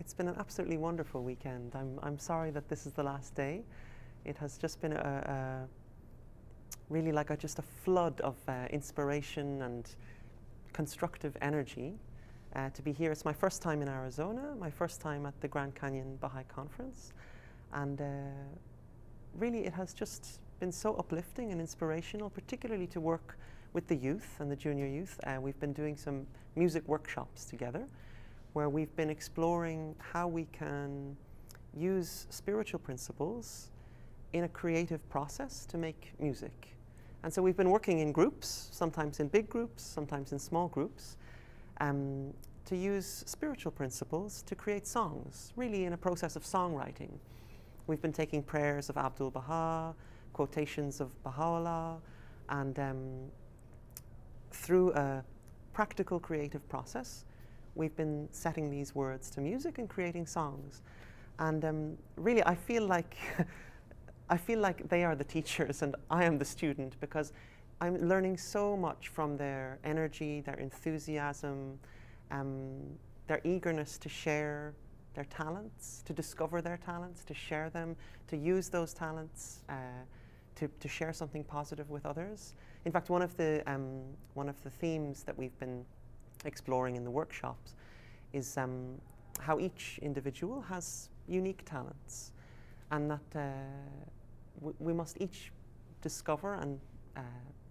It's been an absolutely wonderful weekend. I'm sorry that this is the last day. It has just been really like just a flood of inspiration and constructive energy to be here. It's my first time in Arizona, my first time at the Grand Canyon Baha'i Conference, and really it has just been so uplifting and inspirational, particularly to work with the youth and the junior youth. We've been doing some music workshops together where we've been exploring how we can use spiritual principles in a creative process to make music. And so we've been working in groups, sometimes in big groups, sometimes in small groups, to use spiritual principles to create songs, really in a process of songwriting. We've been taking prayers of Abdu'l-Baha, quotations of Baha'u'llah, and through a practical creative process, we've been setting these words to music and creating songs. And really, I feel like they are the teachers and I am the student, because I'm learning so much from their energy, their enthusiasm, their eagerness to share their talents, to discover their talents, to share them, to use those talents to share something positive with others. In fact, one of the themes that we've been exploring in the workshops is how each individual has unique talents, and that we must each discover and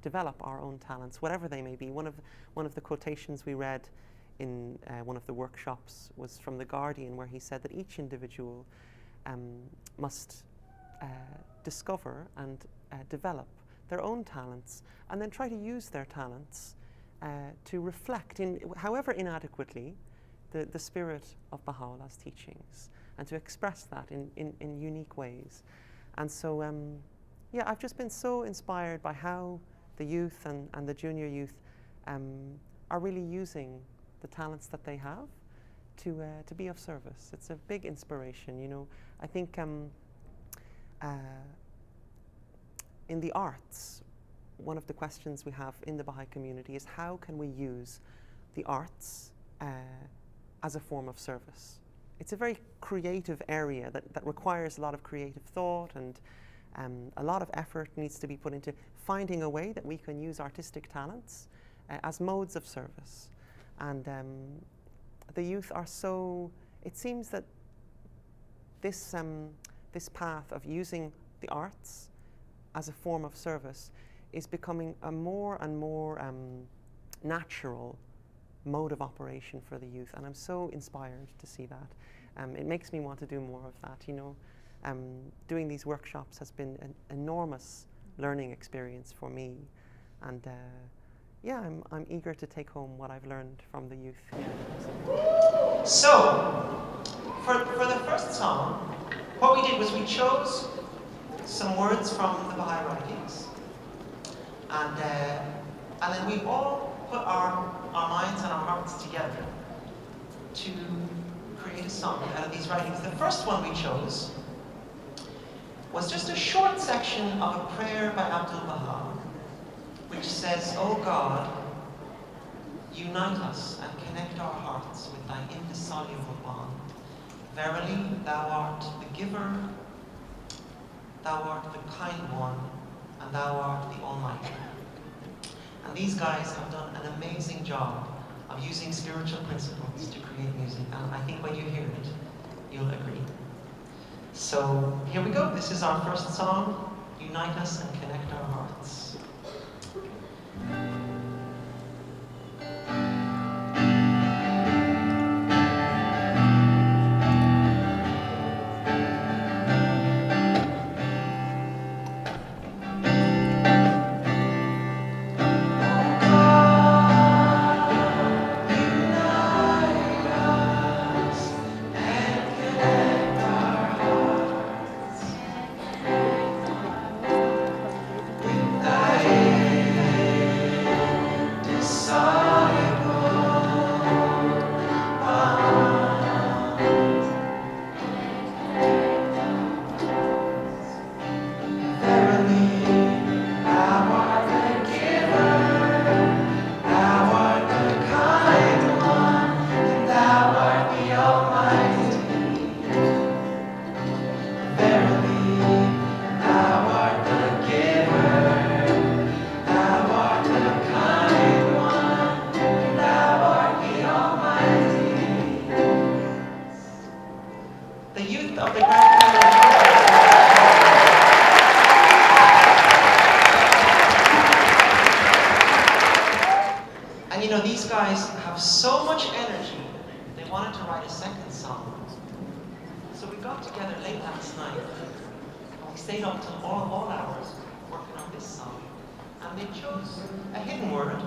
develop our own talents, whatever they may be. One of the quotations we read in one of the workshops was from The Guardian, where he said that each individual must discover and develop their own talents, and then try to use their talents to reflect, however inadequately, the spirit of Baha'u'llah's teachings, and to express that in unique ways. And so, yeah, I've just been so inspired by how the youth and the junior youth are really using the talents that they have to be of service. It's a big inspiration, you know. I think in the arts, one of the questions we have in the Baha'i community is how can we use the arts as a form of service? It's a very creative area that requires a lot of creative thought, and a lot of effort needs to be put into finding a way that we can use artistic talents as modes of service. And the youth are so, it seems that this path of using the arts as a form of service is becoming a more and more natural mode of operation for the youth, and I'm so inspired to see that. It makes me want to do more of that, you know. Doing these workshops has been an enormous learning experience for me, and yeah, I'm eager to take home what I've learned from the youth. So, for the first song, what we did was we chose some words from the Baha'i writings, and then we all put our minds and our hearts together to create a song out of these writings. The first one we chose was just a short section of a prayer by Abdu'l-Baha, which says, "O God, unite us and connect our hearts with thy indissoluble bond. Verily, thou art the giver, thou art the kind one, and thou art the Almighty." And these guys have done an amazing job of using spiritual principles to create music, and I think when you hear it, you'll agree. So here we go. This is our first song, Unite Us and Connect Our Hearts. wanted to write a second song. So we got together late last night. We stayed up till all hours working on this song. And they chose a hidden word.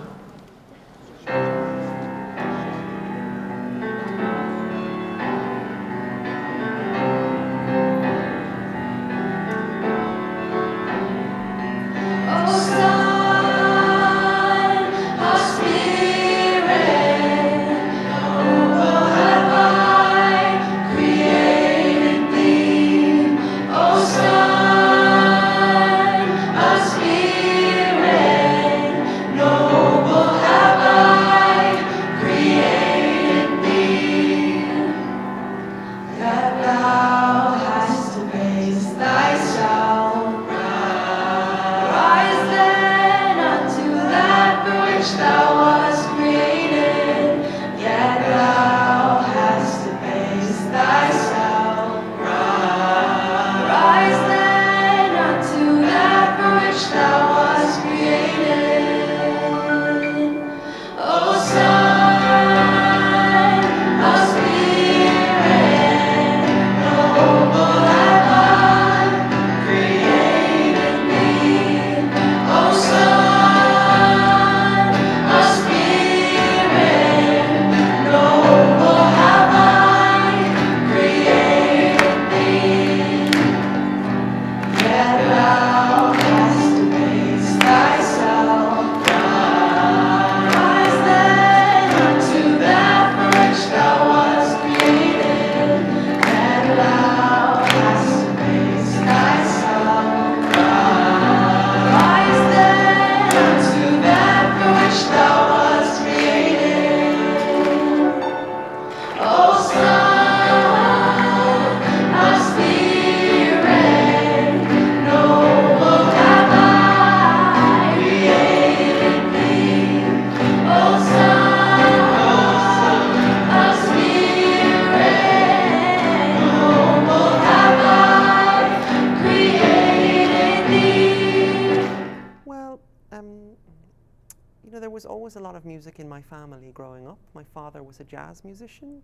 There was always a lot of music in my family growing up. My father was a jazz musician,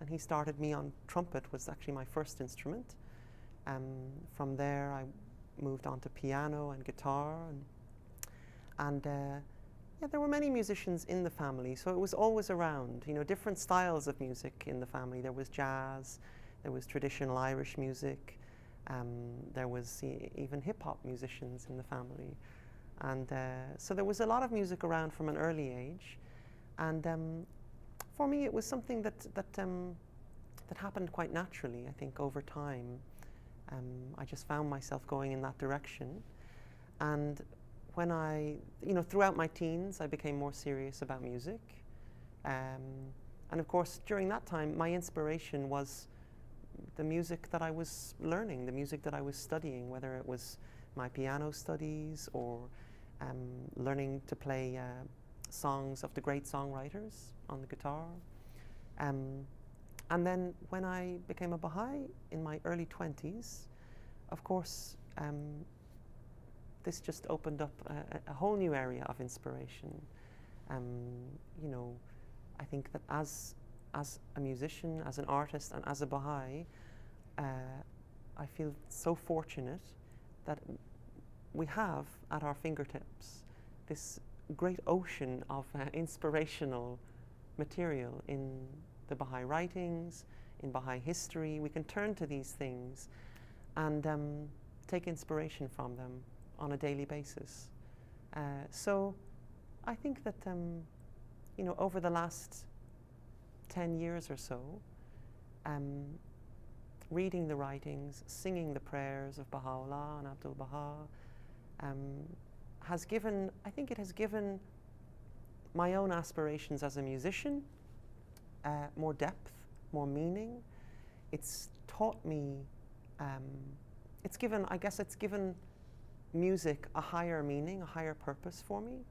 and he started me on trumpet, was actually my first instrument. From there, I moved on to piano and guitar, and yeah, there were many musicians in the family, so it was always around. Different styles of music in the family. There was jazz, there was traditional Irish music, there was even hip-hop musicians in the family. And so there was a lot of music around from an early age, and for me it was something that happened quite naturally. I think over time, I just found myself going in that direction. And when throughout my teens, I became more serious about music, and of course during that time, my inspiration was the music that I was learning, the music that I was studying, whether it was my piano studies or learning to play songs of the great songwriters on the guitar. And then when I became a Baha'i in my early 20s, of course, this just opened up a whole new area of inspiration. I think that as a musician, as an artist, and as a Baha'i, I feel so fortunate that we have at our fingertips this great ocean of inspirational material in the Baha'i writings, in Baha'i history. We can turn to these things and take inspiration from them on a daily basis. So I think that over the last 10 years or so, reading the writings, singing the prayers of Baha'u'llah and Abdul Baha, has given my own aspirations as a musician more depth, more meaning. It's taught me, it's given music a higher meaning, a higher purpose for me.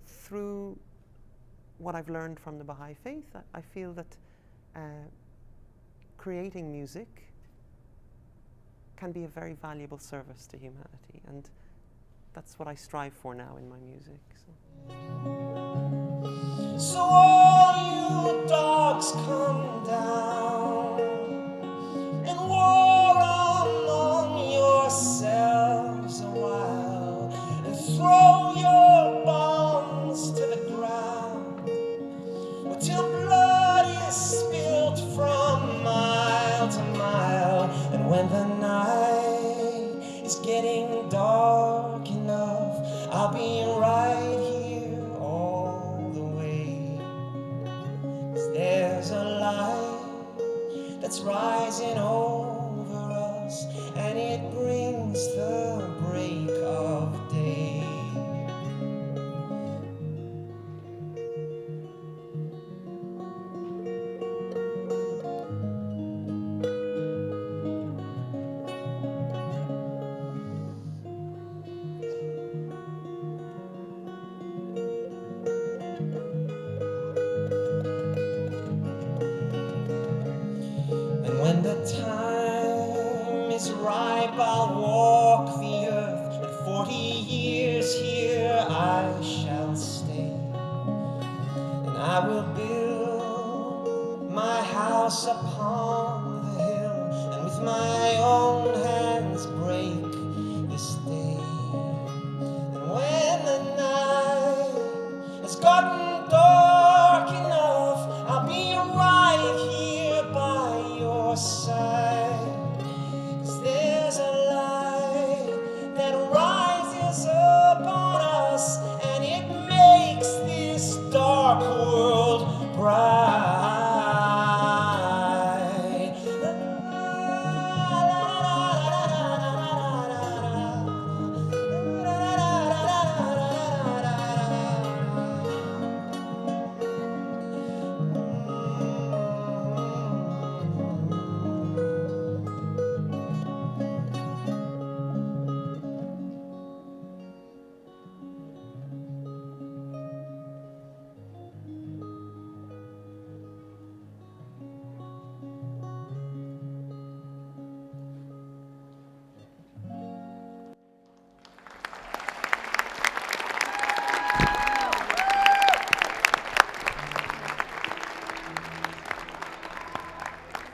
Through what I've learned from the Baha'i faith, I feel that creating music can be a very valuable service to humanity, and that's what I strive for now in my music. So all you rocks come down and war among yourselves a while, and throw your bombs to the ground, till blood is spilt from mile to mile. And when the night is getting dark enough, I'll be right here all the way. 'Cause there's a light that's rising over us, and it brings the break of day. And when the time is ripe, I'll walk the earth, and 40 years here I shall stay. And I will build my house upon the hill, and with my own hands